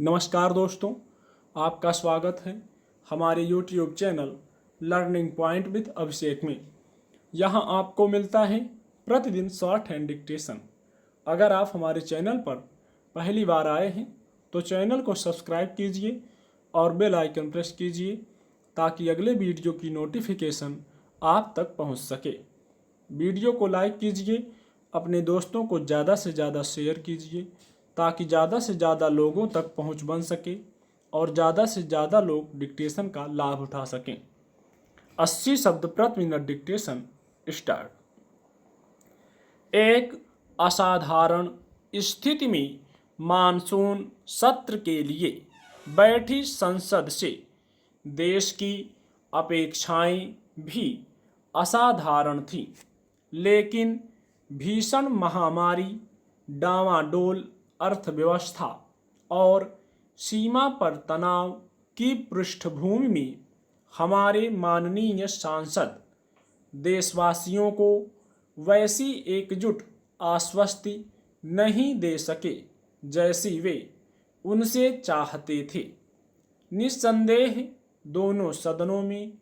नमस्कार दोस्तों, आपका स्वागत है हमारे YouTube channel learning point with Abhishek में। यहाँ आपको मिलता है प्रतिदिन शॉर्ट हैंड डिक्टेशन। अगर आप हमारे चैनल पर पहली बार आए हैं तो चैनल को सब्सक्राइब कीजिए और बेल आइकन प्रेस कीजिए ताकि अगले वीडियो की नोटिफिकेशन आप तक पहुँच सके। वीडियो को लाइक कीजिए, अपने दोस्तों को ज़्यादा से ज़्यादा शेयर कीजिए ताकि ज़्यादा से ज़्यादा लोगों तक पहुंच बन सके और ज़्यादा से ज़्यादा लोग डिक्टेशन का लाभ उठा सकें। 80 शब्द प्रति मिनट डिक्टेशन स्टार्ट। एक असाधारण स्थिति में मानसून सत्र के लिए बैठी संसद से देश की अपेक्षाएं भी असाधारण थीं, लेकिन भीषण महामारी, डामाडोल अर्थव्यवस्था और सीमा पर तनाव की पृष्ठभूमि में हमारे माननीय सांसद देशवासियों को वैसी एकजुट आश्वस्ति नहीं दे सके जैसी वे उनसे चाहते थे। निस्संदेह दोनों सदनों में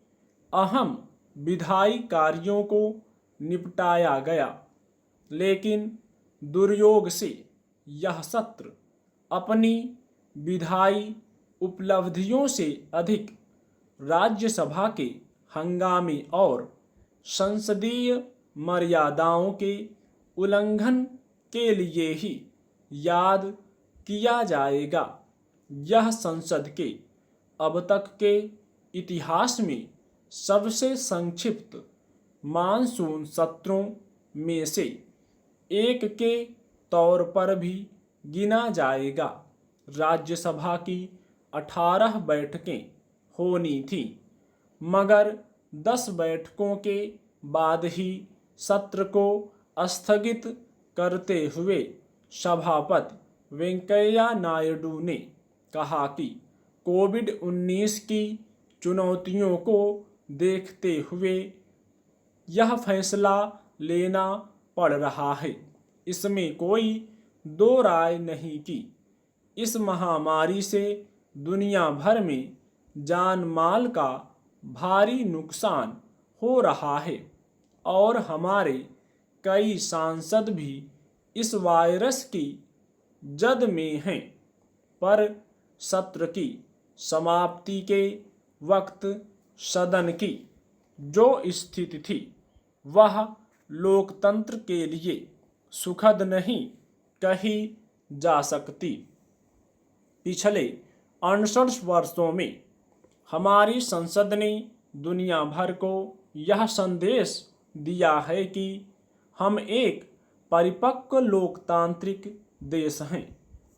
अहम विधायी कार्यों को निपटाया गया, लेकिन दुर्योग से यह सत्र अपनी विधायी उपलब्धियों से अधिक राज्यसभा के हंगामे और संसदीय मर्यादाओं के उल्लंघन के लिए ही याद किया जाएगा। यह संसद के अब तक के इतिहास में सबसे संक्षिप्त मानसून सत्रों में से एक के तौर पर भी गिना जाएगा। राज्यसभा की 18 बैठकें होनी थीं, मगर 10 बैठकों के बाद ही सत्र को स्थगित करते हुए सभापति वेंकैया नायडू ने कहा कि कोविड-19 की चुनौतियों को देखते हुए यह फैसला लेना पड़ रहा है। इसमें कोई दो राय नहीं कि इस महामारी से दुनिया भर में जान माल का भारी नुकसान हो रहा है और हमारे कई सांसद भी इस वायरस की जद में हैं। पर सत्र की समाप्ति के वक्त सदन की जो स्थिति थी वह लोकतंत्र के लिए सुखद नहीं कही जा सकती। पिछले 68 वर्षों में हमारी संसद ने दुनिया भर को यह संदेश दिया है कि हम एक परिपक्व लोकतांत्रिक देश हैं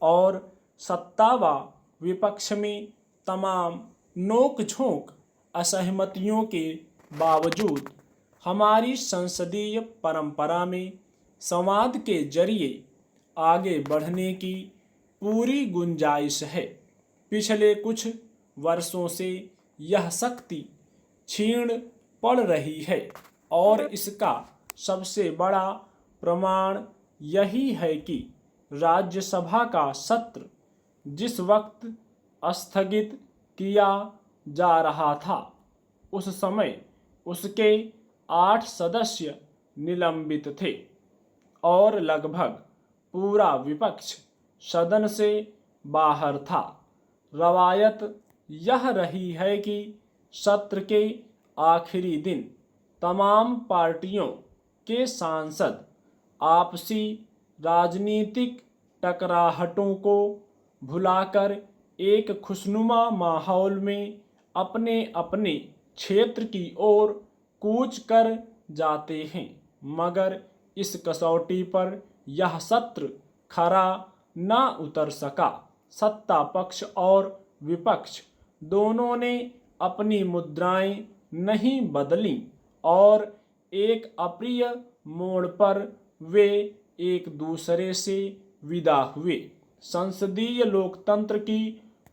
और सत्ता व विपक्ष में तमाम नोक-झोंक असहमतियों के बावजूद हमारी संसदीय परंपरा में संवाद के जरिए आगे बढ़ने की पूरी गुंजाइश है। पिछले कुछ वर्षों से यह शक्ति क्षीण पड़ रही है और इसका सबसे बड़ा प्रमाण यही है कि राज्यसभा का सत्र जिस वक्त स्थगित किया जा रहा था उस समय उसके 8 सदस्य निलंबित थे और लगभग पूरा विपक्ष सदन से बाहर था। रवायत यह रही है कि सत्र के आखिरी दिन तमाम पार्टियों के सांसद आपसी राजनीतिक टकराहटों को भुलाकर एक खुशनुमा माहौल में अपने अपने क्षेत्र की ओर कूच कर जाते हैं, मगर इस कसौटी पर यह सत्र खरा न उतर सका। सत्ता पक्ष और विपक्ष दोनों ने अपनी मुद्राएं नहीं बदलीं और एक अप्रिय मोड़ पर वे एक दूसरे से विदा हुए। संसदीय लोकतंत्र की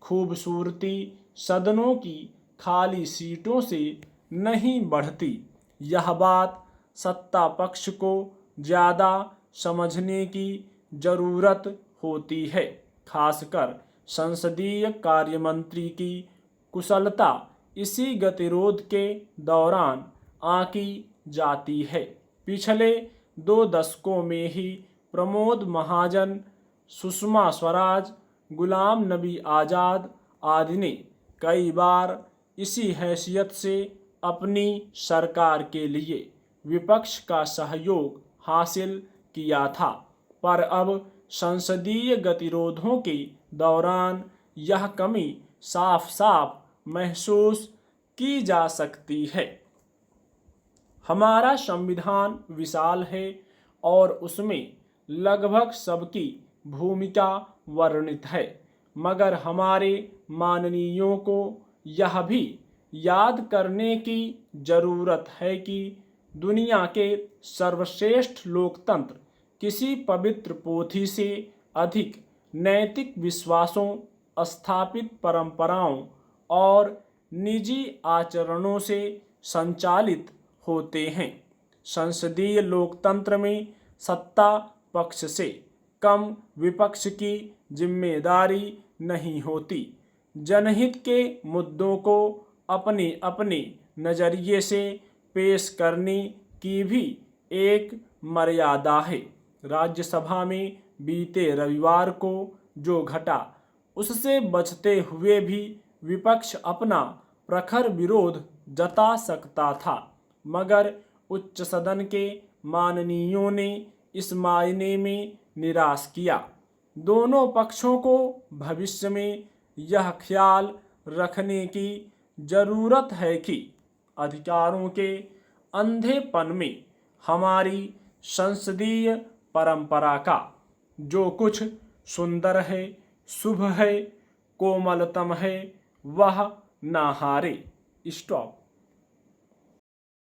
खूबसूरती सदनों की खाली सीटों से नहीं बढ़ती। यह बात सत्ता पक्ष को ज़्यादा समझने की ज़रूरत होती है, खासकर संसदीय कार्यमंत्री की कुशलता इसी गतिरोध के दौरान आंकी जाती है। पिछले 2 दशकों में ही प्रमोद महाजन, सुषमा स्वराज, गुलाम नबी आज़ाद आदि ने कई बार इसी हैसियत से अपनी सरकार के लिए विपक्ष का सहयोग हासिल किया था, पर अब संसदीय गतिरोधों के दौरान यह कमी साफ साफ महसूस की जा सकती है। हमारा संविधान विशाल है और उसमें लगभग सबकी भूमिका वर्णित है, मगर हमारे माननीयों को यह भी याद करने की जरूरत है कि दुनिया के सर्वश्रेष्ठ लोकतंत्र किसी पवित्र पोथी से अधिक नैतिक विश्वासों, स्थापित परंपराओं और निजी आचरणों से संचालित होते हैं। संसदीय लोकतंत्र में सत्ता पक्ष से कम विपक्ष की जिम्मेदारी नहीं होती। जनहित के मुद्दों को अपने अपने नजरिए से पेश करने की भी एक मर्यादा है। राज्यसभा में बीते रविवार को जो घटा, उससे बचते हुए भी विपक्ष अपना प्रखर विरोध जता सकता था, मगर उच्च सदन के माननीयों ने इस मायने में निराश किया। दोनों पक्षों को भविष्य में यह ख्याल रखने की जरूरत है कि अधिकारों के अंधेपन में हमारी संसदीय परंपरा का जो कुछ सुंदर है, शुभ है, कोमलतम है, वह ना हारे। स्टॉप।